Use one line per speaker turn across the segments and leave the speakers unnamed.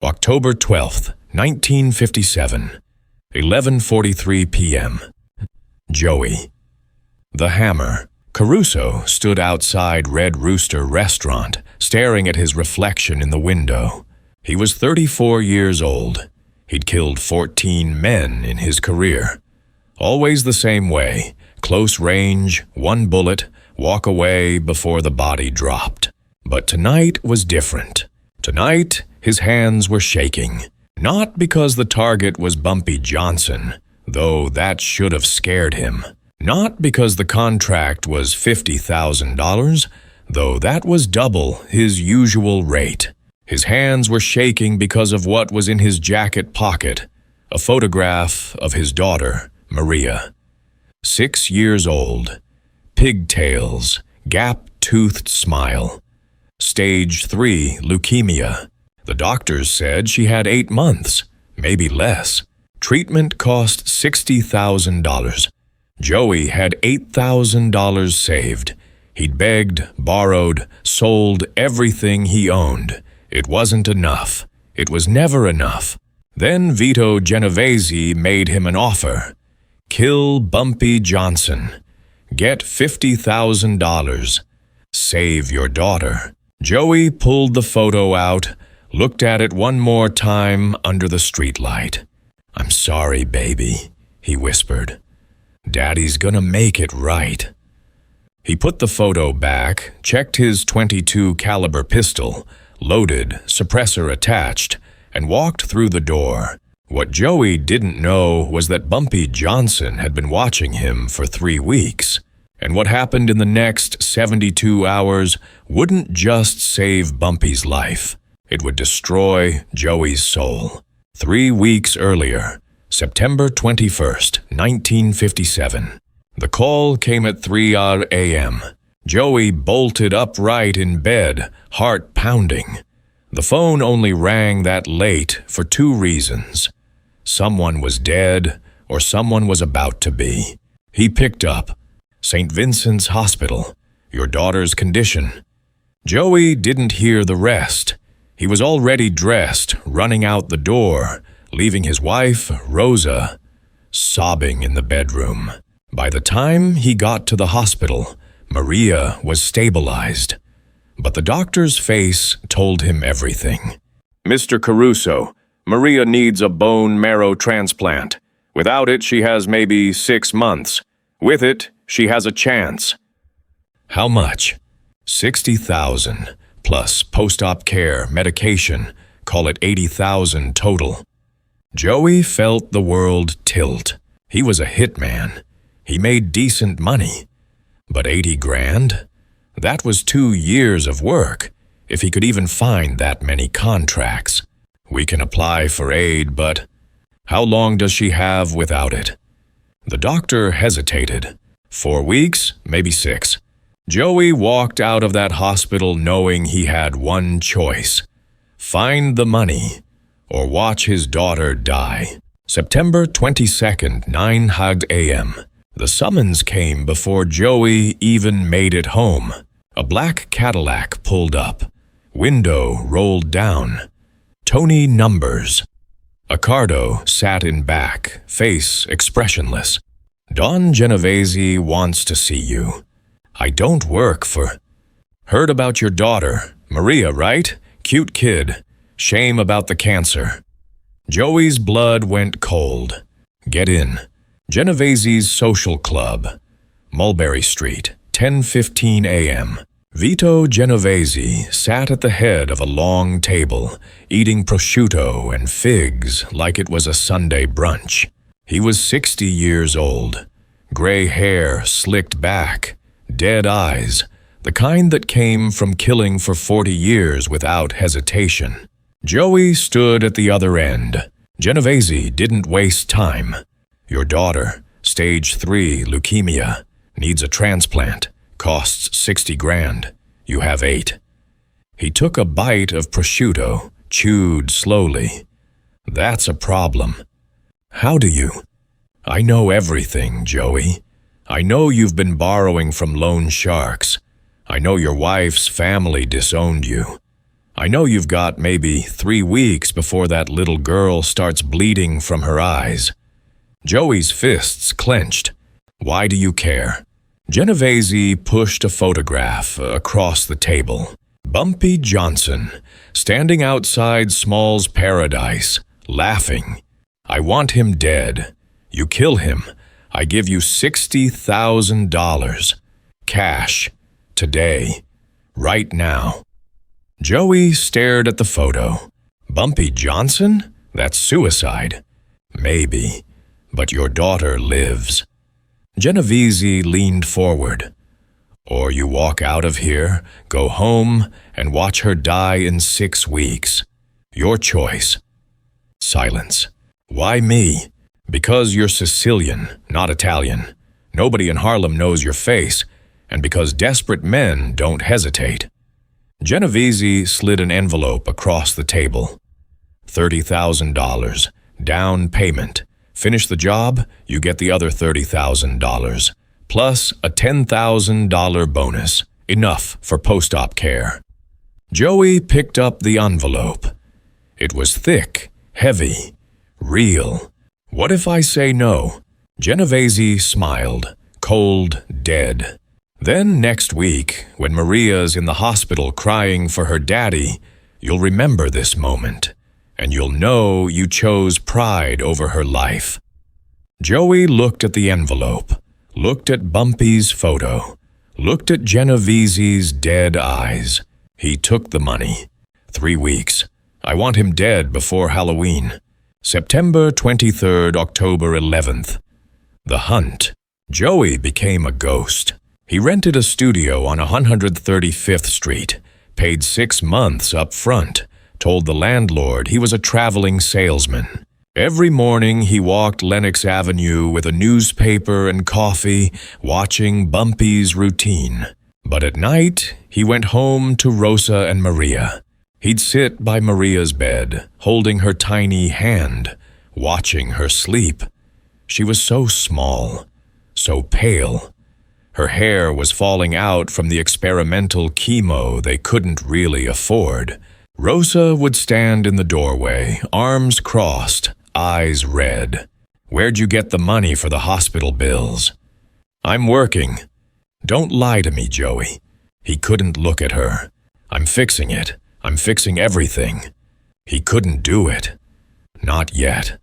October 12th, 1957, 11:43 p.m. Joey. The Hammer. Caruso stood outside Red Rooster restaurant, staring at his reflection in the window. He was 34 years old. He'd killed 14 men in his career. Always the same way, close range, one bullet, walk away before the body dropped. But tonight was different. Tonight, his hands were shaking. Not because the target was Bumpy Johnson, though that should have scared him. Not because the contract was $50,000, though that was double his usual rate. His hands were shaking because of what was in his jacket pocket, a photograph of his daughter, Maria. 6 years old, pigtails, gap-toothed smile. Stage 3 leukemia. The doctors said she had 8 months, maybe less. Treatment cost $60,000. Joey had $8,000 saved. He'd begged, borrowed, sold everything he owned. It wasn't enough. It was never enough. Then Vito Genovese made him an offer. Kill Bumpy Johnson. Get $50,000. Save your daughter. Joey pulled the photo out, looked at it one more time under the streetlight. "I'm sorry, baby," he whispered. "Daddy's gonna make it right." He put the photo back, checked his .22 caliber pistol, loaded, suppressor attached, and walked through the door. What Joey didn't know was that Bumpy Johnson had been watching him for 3 weeks. And what happened in the next 72 hours wouldn't just save Bumpy's life. It would destroy Joey's soul. 3 weeks earlier, September 21st, 1957. The call came at 3 a.m. Joey bolted upright in bed, heart pounding. The phone only rang that late for 2 reasons. Someone was dead, or someone was about to be. He picked up. "St. Vincent's Hospital. Your daughter's condition." Joey didn't hear the rest. He was already dressed, running out the door, leaving his wife, Rosa, sobbing in the bedroom. By the time he got to the hospital, Maria was stabilized. But the doctor's face told him everything. "Mr. Caruso, Maria needs a bone marrow transplant. Without it, she has maybe 6 months. With it, she has a chance." How much? $60,000, plus post-op care, medication, call it $80,000 total. Joey felt the world tilt. He was a hitman. He made decent money. But 80 grand? That was 2 years of work, if he could even find that many contracts. We can apply for aid, but how long does she have without it? The doctor hesitated. 4 weeks, maybe 6. Joey walked out of that hospital knowing he had one choice: find the money or watch his daughter die. September 22nd, 9 a.m. The summons came before Joey even made it home. A black Cadillac pulled up. Window rolled down. Tony numbers. Accardo sat in back, face expressionless. "Don Genovese wants to see you. I don't work for..." "Heard about your daughter, Maria, right? Cute kid. Shame about the cancer." Joey's blood went cold. "Get in." Genovese's Social Club. Mulberry Street, 10:15 a.m. Vito Genovese sat at the head of a long table, eating prosciutto and figs like it was a Sunday brunch. He was 60 years old. Gray hair slicked back, dead eyes, the kind that came from killing for 40 years without hesitation. Joey stood at the other end. Genovese didn't waste time. "Your daughter, stage 3 leukemia, needs a transplant, costs 60 grand. You have 8. He took a bite of prosciutto, chewed slowly. "That's a problem." "How do you?" "I know everything, Joey. I know you've been borrowing from loan sharks. I know your wife's family disowned you. I know you've got maybe 3 weeks before that little girl starts bleeding from her eyes." Joey's fists clenched. "Why do you care?" Genovese pushed a photograph across the table. Bumpy Johnson, standing outside Small's paradise, laughing. "I want him dead. You kill him, I give you $60,000. Cash. Today. Right now." Joey stared at the photo. "Bumpy Johnson? That's suicide." "Maybe, but your daughter lives." Genovese leaned forward. "Or you walk out of here, go home, and watch her die in 6 weeks. Your choice." Silence. "Why me?" "Because you're Sicilian, not Italian. Nobody in Harlem knows your face, and because desperate men don't hesitate." Genovese slid an envelope across the table. $30,000. Down payment. Finish the job, you get the other $30,000, plus a $10,000 bonus, enough for post-op care. Joey picked up the envelope. It was thick, heavy, real. "What if I say no?" Genovese smiled, cold, dead. "Then next week, when Maria's in the hospital crying for her daddy, you'll remember this moment, and you'll know you chose pride over her life." Joey looked at the envelope, looked at Bumpy's photo, looked at Genovese's dead eyes. He took the money. 3 weeks. I want him dead before Halloween. September 23rd, October 11th. The hunt. Joey became a ghost. He rented a studio on 135th Street, paid 6 months up front, told the landlord he was a traveling salesman. Every morning he walked Lenox Avenue with a newspaper and coffee, watching Bumpy's routine. But at night, he went home to Rosa and Maria. He'd sit by Maria's bed, holding her tiny hand, watching her sleep. She was so small, so pale. Her hair was falling out from the experimental chemo they couldn't really afford. Rosa would stand in the doorway, arms crossed, eyes red. "Where'd you get the money for the hospital bills?" "I'm working." "Don't lie to me, Joey." He couldn't look at her. "I'm fixing it. I'm fixing everything." He couldn't do it. Not yet.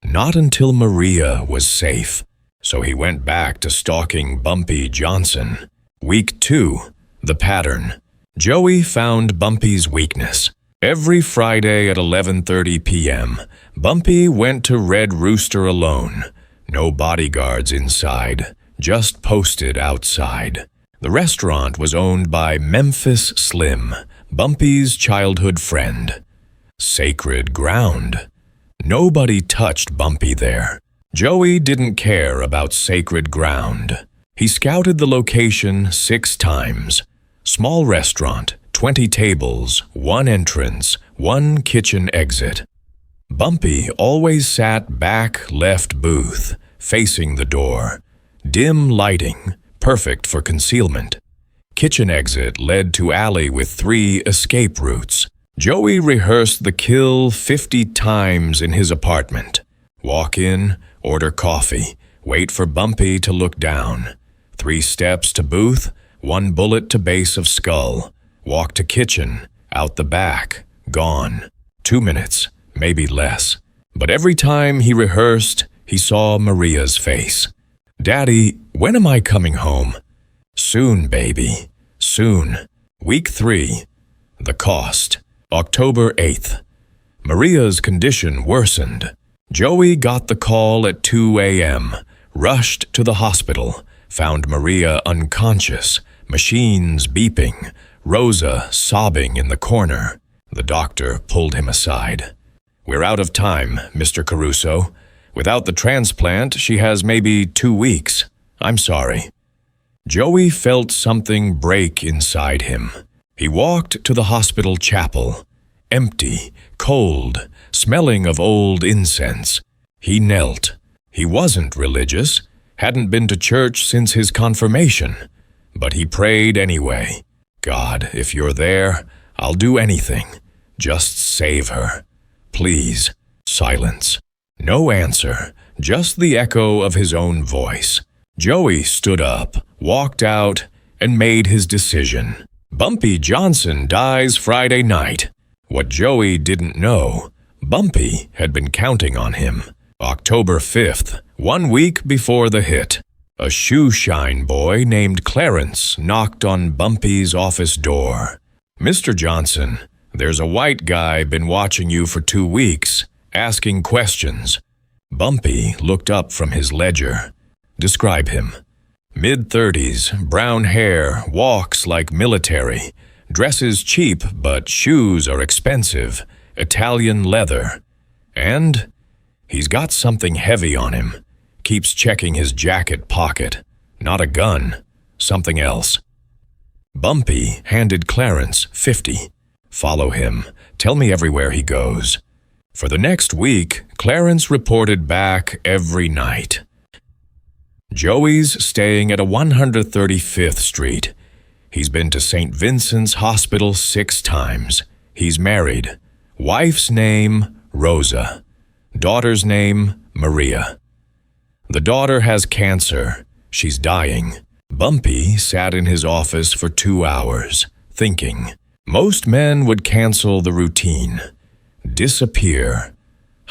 Not until Maria was safe. So he went back to stalking Bumpy Johnson. Week 2. The pattern. Joey found Bumpy's weakness. Every Friday at 11:30 p.m., Bumpy went to Red Rooster alone. No bodyguards inside, just posted outside. The restaurant was owned by Memphis Slim, Bumpy's childhood friend. Sacred ground. Nobody touched Bumpy there. Joey didn't care about sacred ground. He scouted the location 6 times. Small restaurant, 20 tables, 1 entrance, 1 kitchen exit. Bumpy always sat back left booth, facing the door. Dim lighting, perfect for concealment. Kitchen exit led to alley with 3 escape routes. Joey rehearsed the kill 50 times in his apartment. Walk in, order coffee, wait for Bumpy to look down. 3 steps to booth, 1 bullet to base of skull. Walk to kitchen, out the back, gone. 2 minutes, maybe less. But every time he rehearsed, he saw Maria's face. "Daddy, when am I coming home?" "Soon, baby, soon." Week 3. The cost. October 8th. Maria's condition worsened. Joey got the call at 2 a.m., rushed to the hospital, found Maria unconscious, machines beeping, Rosa sobbing in the corner. The doctor pulled him aside. "We're out of time, Mr. Caruso. Without the transplant, she has maybe 2 weeks. I'm sorry." Joey felt something break inside him. He walked to the hospital chapel. Empty, cold, smelling of old incense. He knelt. He wasn't religious, hadn't been to church since his confirmation, but he prayed anyway. "God, if you're there, I'll do anything. Just save her. Please." Silence. No answer, just the echo of his own voice. Joey stood up, walked out, and made his decision. Bumpy Johnson dies Friday night. What Joey didn't know, Bumpy had been counting on him. October 5th, 1 week before the hit. A shoe-shine boy named Clarence knocked on Bumpy's office door. "Mr. Johnson, there's a white guy been watching you for 2 weeks, asking questions." Bumpy looked up from his ledger. "Describe him." "Mid-30s, brown hair, walks like military, dresses cheap but shoes are expensive, Italian leather. And he's got something heavy on him. Keeps checking his jacket pocket. Not a gun, something else." Bumpy handed Clarence 50. "Follow him. Tell me everywhere he goes." For the next week, Clarence reported back every night. "Joey's staying at 135th Street. He's been to St. Vincent's Hospital 6 times. He's married. Wife's name, Rosa. Daughter's name, Maria. The daughter has cancer. She's dying." Bumpy sat in his office for 2 hours, thinking. Most men would cancel the routine. Disappear.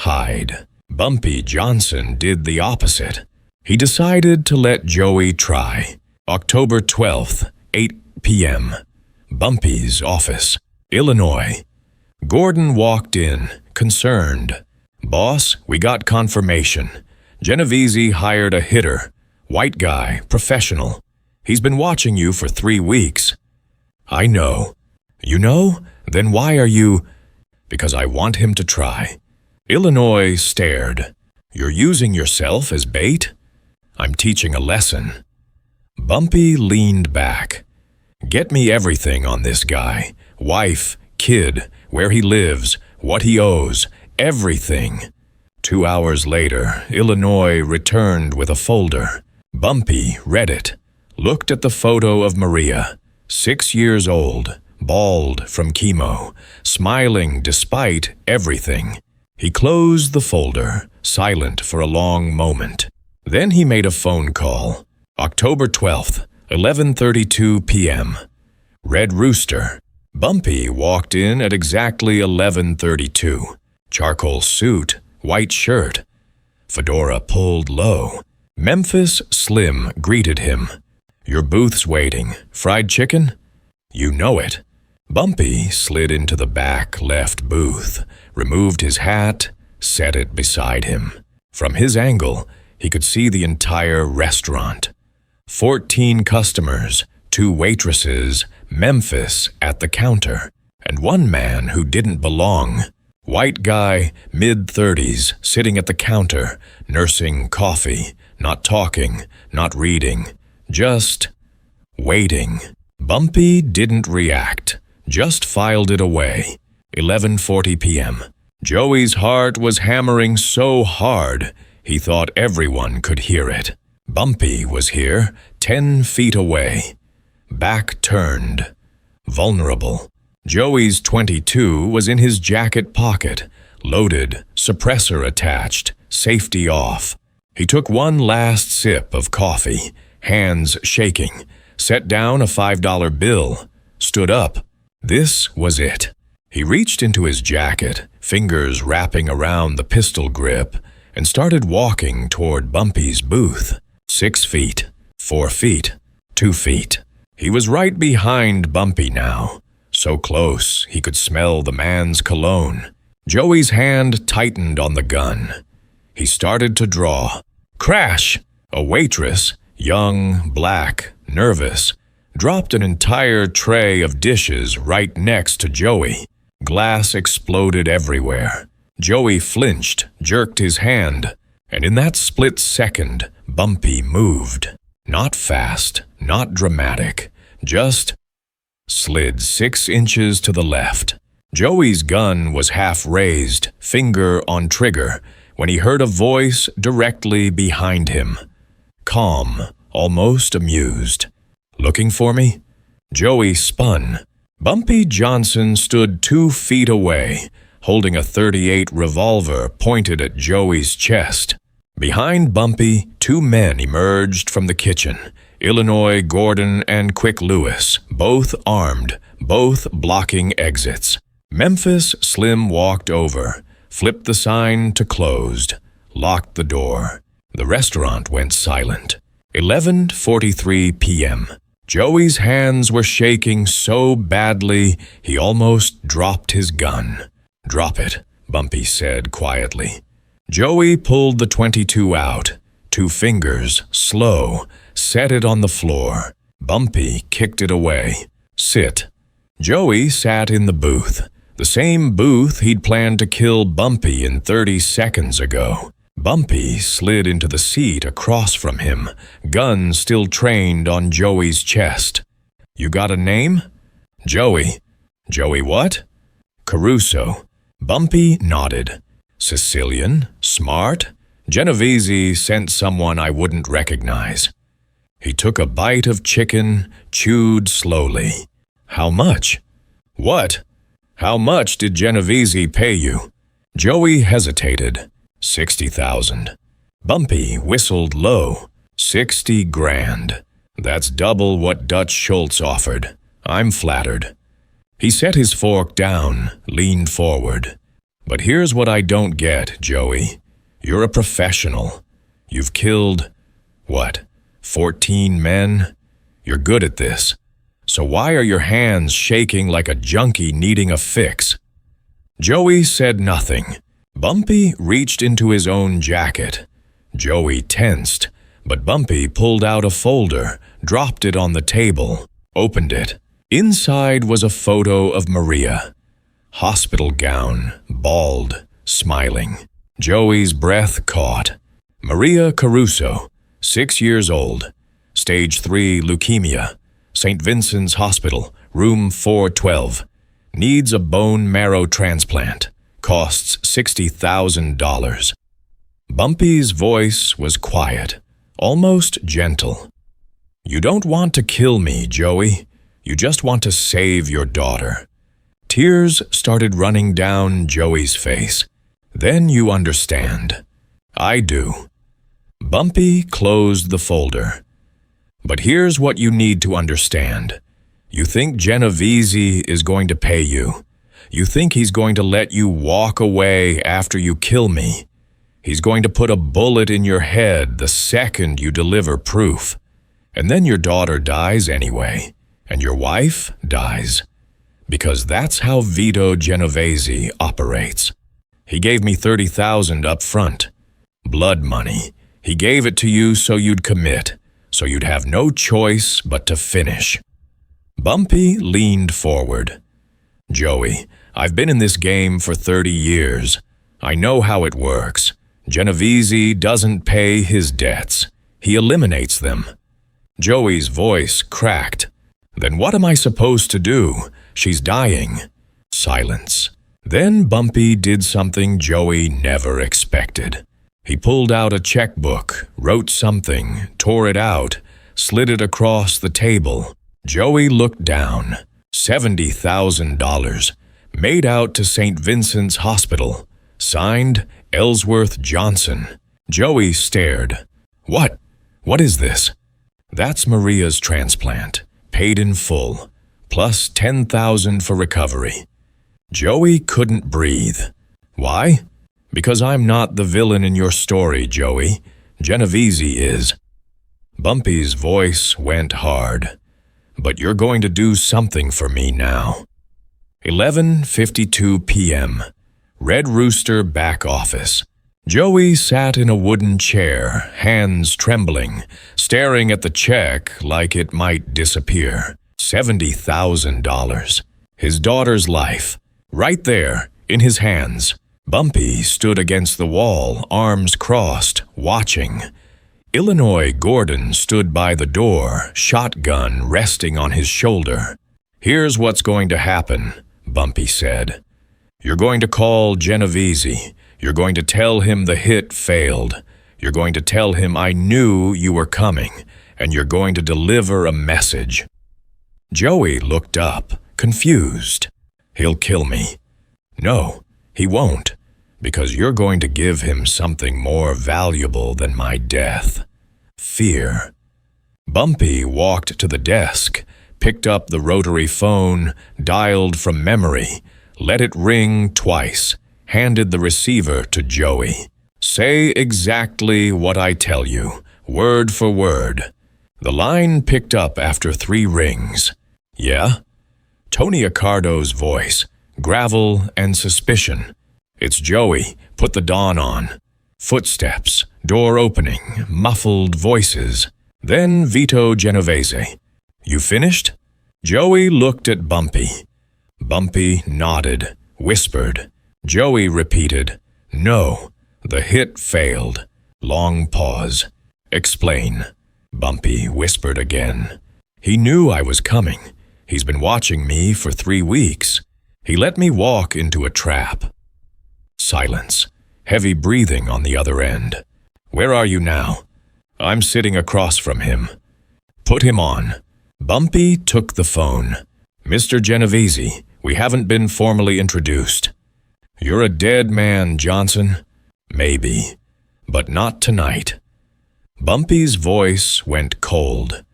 Hide. Bumpy Johnson did the opposite. He decided to let Joey try. October 12th, 8 p.m. Bumpy's office, Illinois. Gordon walked in, concerned. "Boss, we got confirmation. Genovese hired a hitter. White guy, professional. He's been watching you for 3 weeks." "I know." "You know? Then why are you—" "Because I want him to try." Illinois stared. "You're using yourself as bait?" "I'm teaching a lesson." Bumpy leaned back. "Get me everything on this guy. Wife, kid, where he lives, what he owes, everything." 2 hours later, Illinois returned with a folder. Bumpy read it, looked at the photo of Maria, 6 years old, bald from chemo, smiling despite everything. He closed the folder, silent for a long moment. Then he made a phone call. October 12th, 11:32 p.m. Red Rooster. Bumpy walked in at exactly 11:32. Charcoal suit, white shirt. Fedora pulled low. Memphis Slim greeted him. "Your booth's waiting. Fried chicken?" "You know it." Bumpy slid into the back left booth, removed his hat, set it beside him. From his angle, he could see the entire restaurant. 14 customers, 2 waitresses, Memphis at the counter, and 1 man who didn't belong. White guy, mid-30s, sitting at the counter, nursing coffee, not talking, not reading, just waiting. Bumpy didn't react, just filed it away. 11:40 p.m. Joey's heart was hammering so hard, he thought everyone could hear it. Bumpy was here, 10 feet away. Back turned. Vulnerable. Joey's .22 was in his jacket pocket, loaded, suppressor attached, safety off. He took one last sip of coffee, hands shaking, set down a $5 bill, stood up. This was it. He reached into his jacket, fingers wrapping around the pistol grip, and started walking toward Bumpy's booth. 6 feet, 4 feet, 2 feet. He was right behind Bumpy now, so close he could smell the man's cologne. Joey's hand tightened on the gun. He started to draw. Crash! A waitress, young, black, nervous, dropped an entire tray of dishes right next to Joey. Glass exploded everywhere. Joey flinched, jerked his hand, and in that split second, Bumpy moved. Not fast, not dramatic, just slid 6 inches to the left. Joey's gun was half raised, finger on trigger, when he heard a voice directly behind him. Calm, almost amused. "Looking for me?" Joey spun. Bumpy Johnson stood 2 feet away, holding a .38 revolver pointed at Joey's chest. Behind Bumpy, 2 men emerged from the kitchen, Illinois Gordon and Quick Lewis, both armed, both blocking exits. Memphis Slim walked over, flipped the sign to closed, locked the door. The restaurant went silent. 11:43 p.m. Joey's hands were shaking so badly he almost dropped his gun. "Drop it," Bumpy said quietly. Joey pulled the .22 out. 2 fingers, slow, set it on the floor. Bumpy kicked it away. "Sit." Joey sat in the booth, the same booth he'd planned to kill Bumpy in 30 seconds ago. Bumpy slid into the seat across from him, gun still trained on Joey's chest. "You got a name?" "Joey." "Joey what?" "Caruso." Bumpy nodded. "Sicilian? Smart? Genovese sent someone I wouldn't recognize." He took a bite of chicken, chewed slowly. "How much?" "What? How much did Genovese pay you?" Joey hesitated. 60,000. Bumpy whistled low. 60 grand. That's double what Dutch Schultz offered. I'm flattered. He set his fork down, leaned forward. "But here's what I don't get, Joey. You're a professional. You've killed, what, 14 men? You're good at this. So why are your hands shaking like a junkie needing a fix?" Joey said nothing. Bumpy reached into his own jacket. Joey tensed, but Bumpy pulled out a folder, dropped it on the table, opened it. Inside was a photo of Maria. Hospital gown, bald, smiling. Joey's breath caught. Maria Caruso, 6 years old, stage 3 leukemia, St. Vincent's Hospital, room 412. Needs a bone marrow transplant. Costs $60,000. Bumpy's voice was quiet, almost gentle. "You don't want to kill me, Joey. You just want to save your daughter." Tears started running down Joey's face. "Then you understand." "I do." Bumpy closed the folder. "But here's what you need to understand. You think Genovese is going to pay you. You think he's going to let you walk away after you kill me. He's going to put a bullet in your head the second you deliver proof. And then your daughter dies anyway, and your wife dies. Because that's how Vito Genovese operates. He gave me $30,000 up front. Blood money. He gave it to you so you'd commit, so you'd have no choice but to finish." Bumpy leaned forward. "Joey, I've been in this game for 30 years. I know how it works. Genovese doesn't pay his debts. He eliminates them." Joey's voice cracked. "Then what am I supposed to do? She's dying." Silence. Then Bumpy did something Joey never expected. He pulled out a checkbook, wrote something, tore it out, slid it across the table. Joey looked down. $70,000. Made out to St. Vincent's Hospital. Signed, Ellsworth Johnson. Joey stared. "What? What is this?" "That's Maria's transplant. Paid in full. Plus $10,000 for recovery." Joey couldn't breathe. "Why?" "Because I'm not the villain in your story, Joey. Genovese is." Bumpy's voice went hard. "But you're going to do something for me now." 11:52 p.m. Red Rooster back office. Joey sat in a wooden chair, hands trembling, staring at the check like it might disappear. $70,000. His daughter's life. Right there, in his hands. Bumpy stood against the wall, arms crossed, watching. Illinois Gordon stood by the door, shotgun resting on his shoulder. "Here's what's going to happen," Bumpy said. "You're going to call Genovese. You're going to tell him the hit failed. You're going to tell him I knew you were coming, and you're going to deliver a message." Joey looked up, confused. He'll kill me. No, he won't, because you're going to give him something more valuable than my death. Fear. Bumpy walked to the desk, picked up the rotary phone, dialed from memory, let it ring twice, handed the receiver to Joey. Say exactly what I tell you, word for word. The line picked up after 3 rings. Yeah? Tony Accardo's voice, gravel and suspicion. It's Joey, put the dawn on. Footsteps, door opening, muffled voices. Then Vito Genovese. You finished? Joey looked at Bumpy. Bumpy nodded, whispered. Joey repeated, No, the hit failed. Long pause. Explain. Bumpy whispered again. He knew I was coming. He's been watching me for 3 weeks. He let me walk into a trap. Silence. Heavy breathing on the other end. Where are you now? I'm sitting across from him. Put him on. Bumpy took the phone. Mr. Genovese, we haven't been formally introduced. You're a dead man, Johnson. Maybe, but not tonight. Bumpy's voice went cold.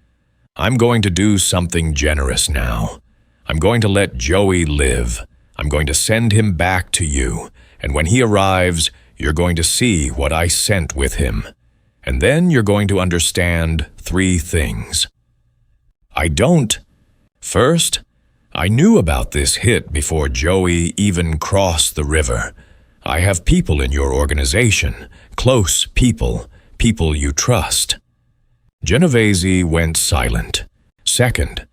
I'm going to do something generous now. I'm going to let Joey live. I'm going to send him back to you, and when he arrives, you're going to see what I sent with him. And then you're going to understand 3 things. First, I knew about this hit before Joey even crossed the river. I have people in your organization, close people, people you trust. Genovese went silent. Second,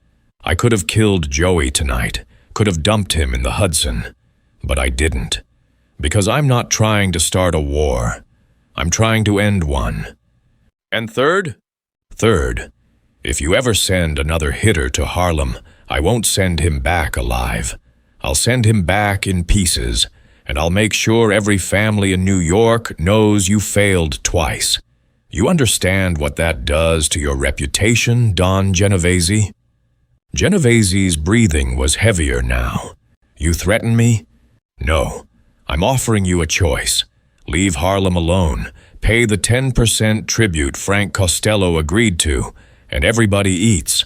I could have killed Joey tonight, could have dumped him in the Hudson, but I didn't. Because I'm not trying to start a war. I'm trying to end one. And third? Third, if you ever send another hitter to Harlem, I won't send him back alive. I'll send him back in pieces, and I'll make sure every family in New York knows you failed twice. You understand what that does to your reputation, Don Genovese? Genovese's breathing was heavier now. You threaten me? No. I'm offering you a choice. Leave Harlem alone, pay the 10% tribute Frank Costello agreed to, and everybody eats.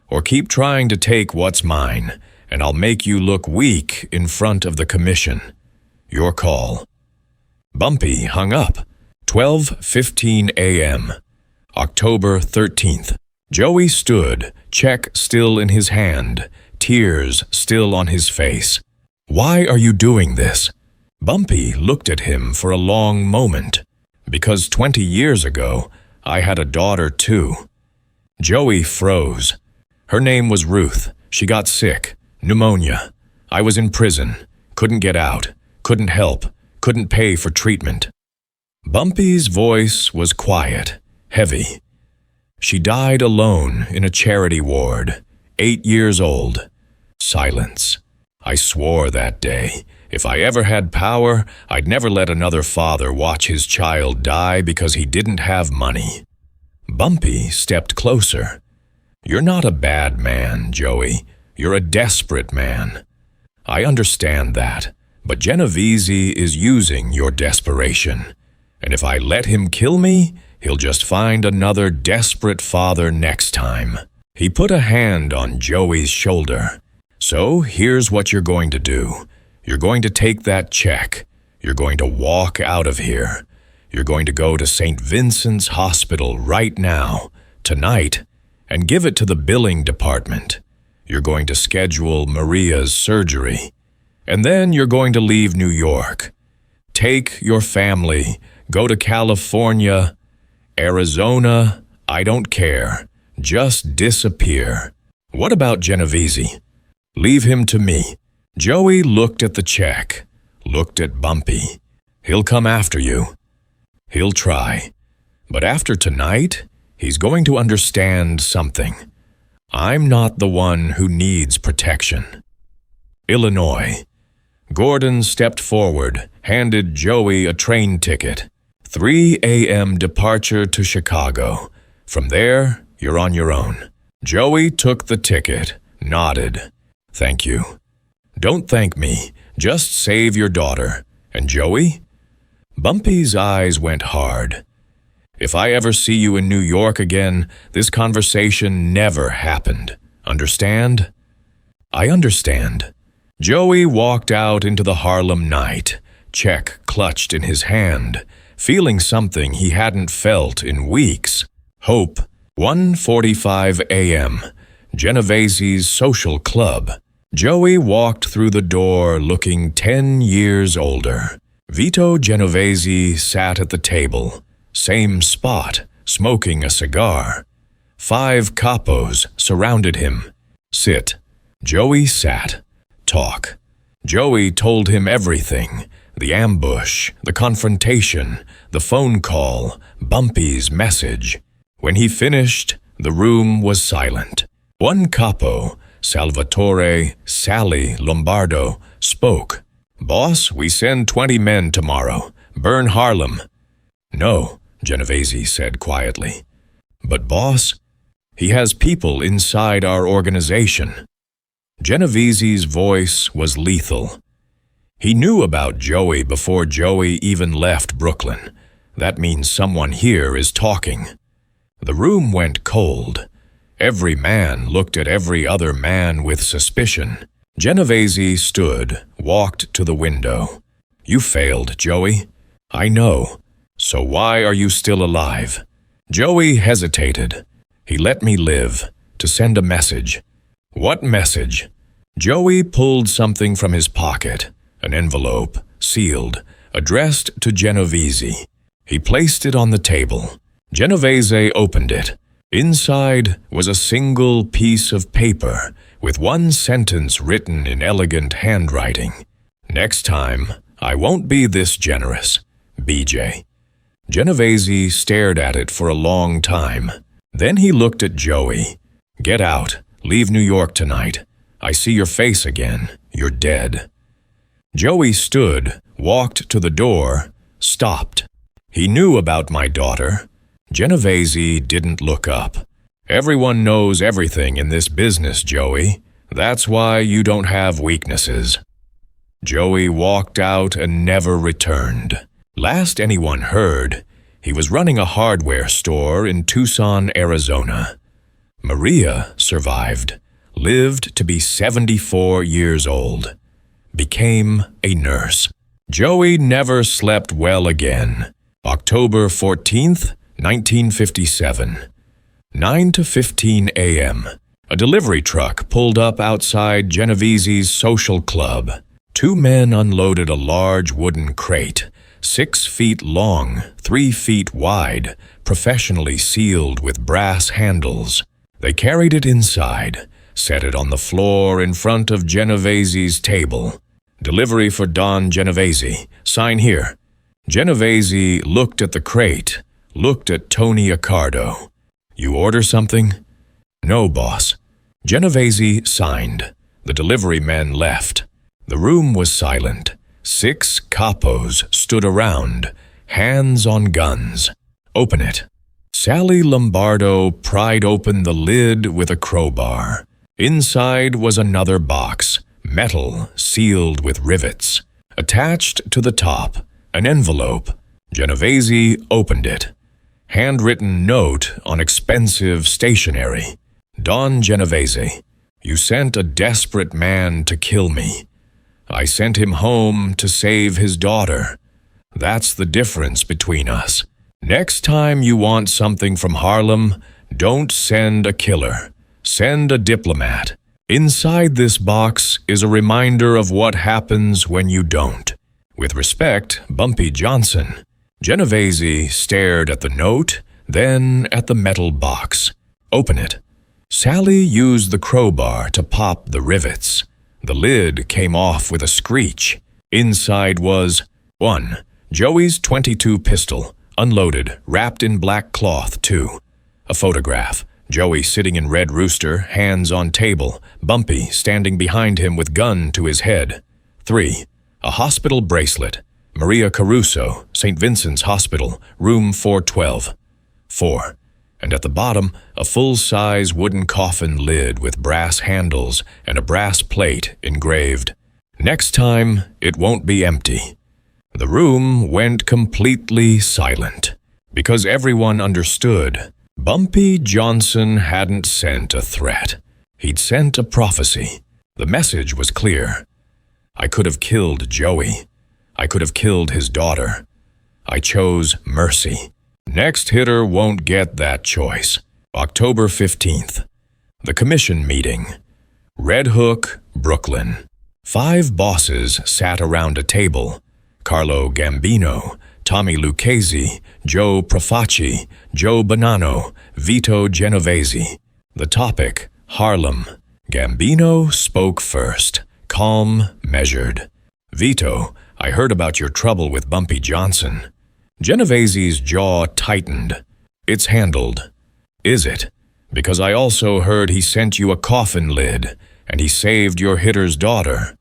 Or keep trying to take what's mine, and I'll make you look weak in front of the commission. Your call. Bumpy hung up. 12:15 a.m. October 13th. Joey stood, check still in his hand, tears still on his face. Why are you doing this? Bumpy looked at him for a long moment. Because 20 years ago, I had a daughter too. Joey froze. Her name was Ruth. She got sick. Pneumonia. I was in prison. Couldn't get out. Couldn't help. Couldn't pay for treatment. Bumpy's voice was quiet, heavy. She died alone in a charity ward, 8 years old. Silence. I swore that day, if I ever had power, I'd never let another father watch his child die because he didn't have money. Bumpy stepped closer. You're not a bad man, Joey. You're a desperate man. I understand that, but Genovese is using your desperation. And if I let him kill me, he'll just find another desperate father next time. He put a hand on Joey's shoulder. So here's what you're going to do. You're going to take that check. You're going to walk out of here. You're going to go to St. Vincent's Hospital right now, tonight, and give it to the billing department. You're going to schedule Maria's surgery. And then you're going to leave New York. Take your family, go to California, Arizona, I don't care. Just disappear. What about Genovese? Leave him to me. Joey looked at the check, looked at Bumpy. He'll come after you. He'll try. But after tonight, he's going to understand something. I'm not the one who needs protection. Illinois. Gordon stepped forward, handed Joey a train ticket. 3 a.m. departure to Chicago. From there, you're on your own. Joey took the ticket, nodded. Thank you. Don't thank me. Just save your daughter. And Joey? Bumpy's eyes went hard. If I ever see you in New York again, this conversation never happened. Understand? I understand. Joey walked out into the Harlem night, check clutched in his hand, feeling something he hadn't felt in weeks. Hope, 1:45 a.m., Genovese's social club. Joey walked through the door looking 10 years older. Vito Genovese sat at the table, same spot, smoking a cigar. 5 capos surrounded him. Sit. Joey sat. Talk. Joey told him everything. The ambush, the confrontation, the phone call, Bumpy's message. When he finished, the room was silent. One capo, Salvatore Sally Lombardo, spoke. Boss, we send 20 men tomorrow. Burn Harlem. No, Genovese said quietly. But boss, he has people inside our organization. Genovese's voice was lethal. He knew about Joey before Joey even left Brooklyn. That means someone here is talking. The room went cold. Every man looked at every other man with suspicion. Genovese stood, walked to the window. You failed, Joey. I know. So why are you still alive? Joey hesitated. He let me live, to send a message. What message? Joey pulled something from his pocket, an envelope, sealed, addressed to Genovese. He placed it on the table. Genovese opened it. Inside was a single piece of paper with one sentence written in elegant handwriting. Next time, I won't be this generous. BJ. Genovese stared at it for a long time. Then he looked at Joey. Get out. Leave New York tonight. I see your face again. You're dead. Joey stood, walked to the door, stopped. He knew about my daughter. Genovese didn't look up. Everyone knows everything in this business, Joey. That's why you don't have weaknesses. Joey walked out and never returned. Last anyone heard, he was running a hardware store in Tucson, Arizona. Maria survived, lived to be 74 years old, became a nurse. Joey never slept well again. October 14th, 1957. 9:15 a.m. A delivery truck pulled up outside Genovese's social club. 2 men unloaded a large wooden crate, 6 feet long, 3 feet wide, professionally sealed with brass handles. They carried it inside, set it on the floor in front of Genovese's table. Delivery for Don Genovese. Sign here. Genovese looked at the crate, looked at Tony Accardo. You order something? No, boss. Genovese signed. The delivery men left. The room was silent. 6 capos stood around, hands on guns. Open it. Sally Lombardo pried open the lid with a crowbar. Inside was another box, metal sealed with rivets. Attached to the top, an envelope. Genovese opened it. Handwritten note on expensive stationery. Don Genovese, you sent a desperate man to kill me. I sent him home to save his daughter. That's the difference between us. Next time you want something from Harlem, don't send a killer. Send a diplomat. Inside this box is a reminder of what happens when you don't. With respect, Bumpy Johnson. Genovese stared at the note, then at the metal box. Open it. Sally used the crowbar to pop the rivets. The lid came off with a screech. Inside was 1. Joey's .22 pistol, unloaded, wrapped in black cloth, 2. A photograph. Joey sitting in Red Rooster, hands on table, Bumpy standing behind him with gun to his head. 3. A hospital bracelet. Maria Caruso, St. Vincent's Hospital, room 412. 4. and at the bottom, a full-size wooden coffin lid with brass handles and a brass plate engraved. "Next time, it won't be empty." The room went completely silent, because everyone understood Bumpy Johnson hadn't sent a threat. He'd sent a prophecy. The message was clear. I could have killed Joey. I could have killed his daughter. I chose mercy. Next hitter won't get that choice. October 15th. The commission meeting. Red Hook, Brooklyn. 5 bosses sat around a table. Carlo Gambino, Tommy Lucchese, Joe Profaci, Joe Bonanno, Vito Genovese. The topic, Harlem. Gambino spoke first, calm, measured. "Vito, I heard about your trouble with Bumpy Johnson." Genovese's jaw tightened. "It's handled." "Is it? Because I also heard he sent you a coffin lid, and he saved your hitter's daughter."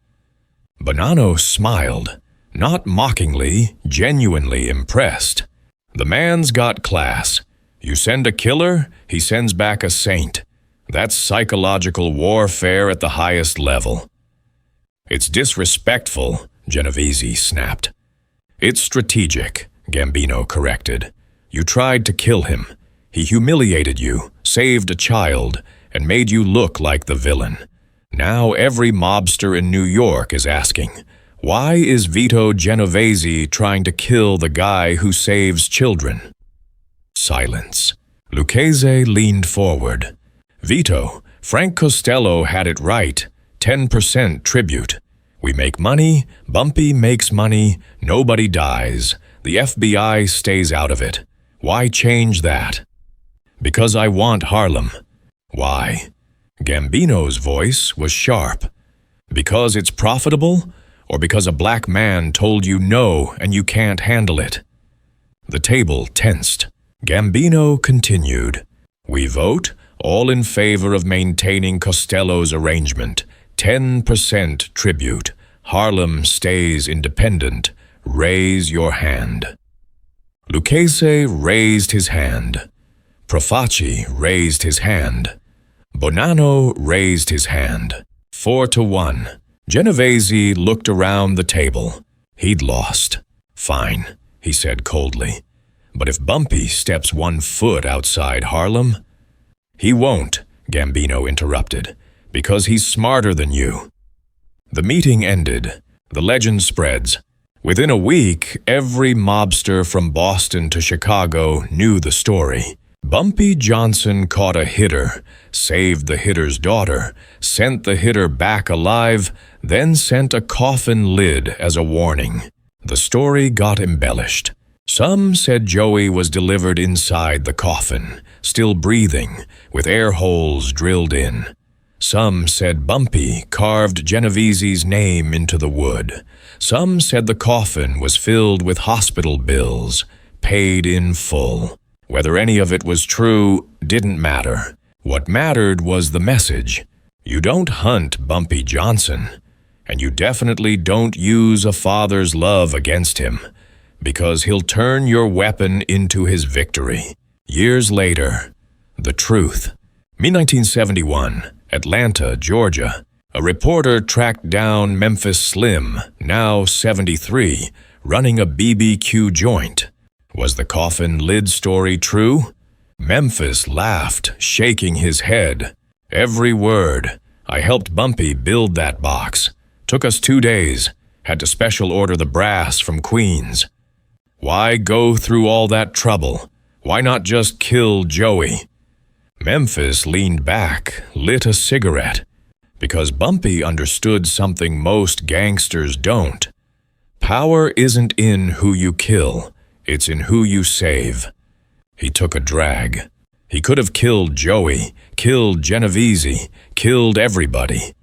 Bonanno smiled, not mockingly, genuinely impressed. "The man's got class. You send a killer, he sends back a saint. That's psychological warfare at the highest level." "It's disrespectful," Genovese snapped. "It's strategic," Gambino corrected. "You tried to kill him. He humiliated you, saved a child, and made you look like the villain. Now every mobster in New York is asking, why is Vito Genovese trying to kill the guy who saves children?" Silence. Lucchese leaned forward. "Vito, Frank Costello had it right. 10% tribute. We make money, Bumpy makes money, nobody dies. The FBI stays out of it. Why change that?" "Because I want Harlem." "Why?" Gambino's voice was sharp. "Because it's profitable? Or because a black man told you no and you can't handle it?" The table tensed. Gambino continued. "We vote, all in favor of maintaining Costello's arrangement. 10% tribute. Harlem stays independent. Raise your hand." Lucchese raised his hand. Profaci raised his hand. Bonanno raised his hand. 4-1. Genovese looked around the table. He'd lost. "Fine," he said coldly. "But if Bumpy steps 1 foot outside Harlem—" "He won't," Gambino interrupted, "because he's smarter than you." The meeting ended. The legend spreads. Within a week, every mobster from Boston to Chicago knew the story. Bumpy Johnson caught a hitter, saved the hitter's daughter, sent the hitter back alive, then sent a coffin lid as a warning. The story got embellished. Some said Joey was delivered inside the coffin, still breathing, with air holes drilled in. Some said Bumpy carved Genovese's name into the wood. Some said the coffin was filled with hospital bills, paid in full. Whether any of it was true didn't matter. What mattered was the message. You don't hunt Bumpy Johnson, and you definitely don't use a father's love against him, because he'll turn your weapon into his victory. Years later, the truth. Me 1971, Atlanta, Georgia. A reporter tracked down Memphis Slim, now 73, running a BBQ joint. Was the coffin lid story true? Memphis laughed, shaking his head. "Every word. I helped Bumpy build that box. Took us 2 days. Had to special order the brass from Queens. Why go through all that trouble? Why not just kill Joey?" Memphis leaned back, lit a cigarette. Because Bumpy understood something most gangsters don't. Power isn't in who you kill. It's in who you save. He took a drag. He could have killed Joey, killed Genovese, killed everybody.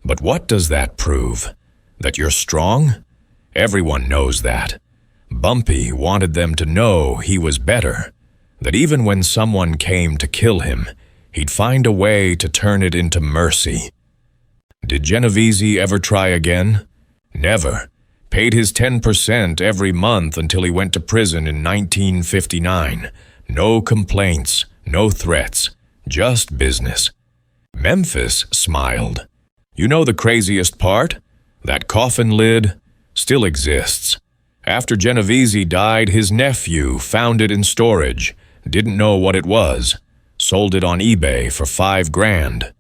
But what does that prove? That you're strong? Everyone knows that. Bumpy wanted them to know he was better. That even when someone came to kill him, he'd find a way to turn it into mercy. Did Genovese ever try again? Never. Paid his 10% every month until he went to prison in 1959. No complaints, no threats, just business. Memphis smiled. You know the craziest part? That coffin lid still exists. After Genovese died, his nephew found it in storage, didn't know what it was, sold it on eBay for $5,000.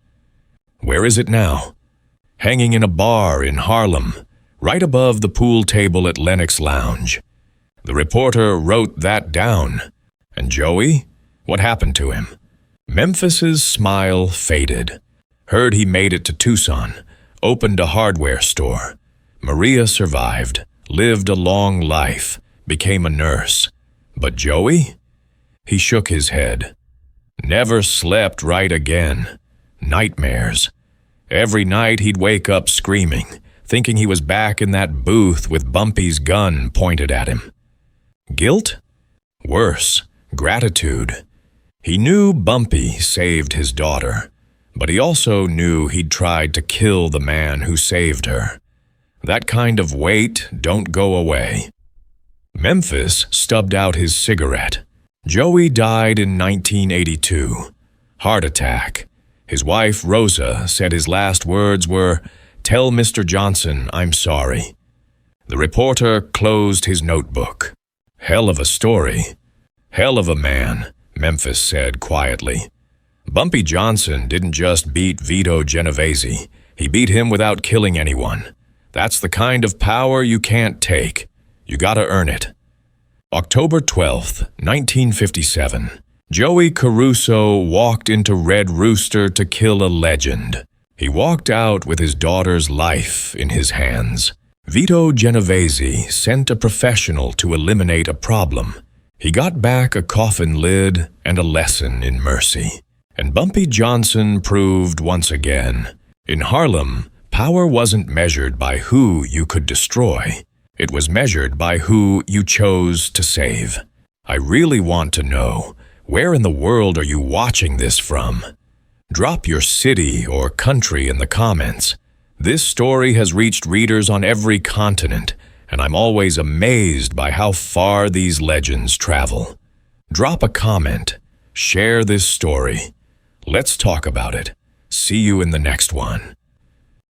Where is it now? Hanging in a bar in Harlem, right above the pool table at Lenox Lounge. The reporter wrote that down. And Joey? What happened to him? Memphis's smile faded. Heard he made it to Tucson, opened a hardware store. Maria survived, lived a long life, became a nurse. But Joey? He shook his head. Never slept right again. Nightmares. Every night he'd wake up screaming, thinking he was back in that booth with Bumpy's gun pointed at him. Guilt? Worse, gratitude. He knew Bumpy saved his daughter, but he also knew he'd tried to kill the man who saved her. That kind of weight don't go away. Memphis stubbed out his cigarette. Joey died in 1982. Heart attack. His wife, Rosa, said his last words were, "Tell Mr. Johnson I'm sorry." The reporter closed his notebook. Hell of a story. Hell of a man, Memphis said quietly. Bumpy Johnson didn't just beat Vito Genovese. He beat him without killing anyone. That's the kind of power you can't take. You gotta earn it. October 12th, 1957. Joey Caruso walked into Red Rooster to kill a legend. He walked out with his daughter's life in his hands. Vito Genovese sent a professional to eliminate a problem. He got back a coffin lid and a lesson in mercy. And Bumpy Johnson proved once again, in Harlem, power wasn't measured by who you could destroy. It was measured by who you chose to save. I really want to know, where in the world are you watching this from? Drop your city or country in the comments. This story has reached readers on every continent, and I'm always amazed by how far these legends travel. Drop a comment. Share this story. Let's talk about it. See you in the next one.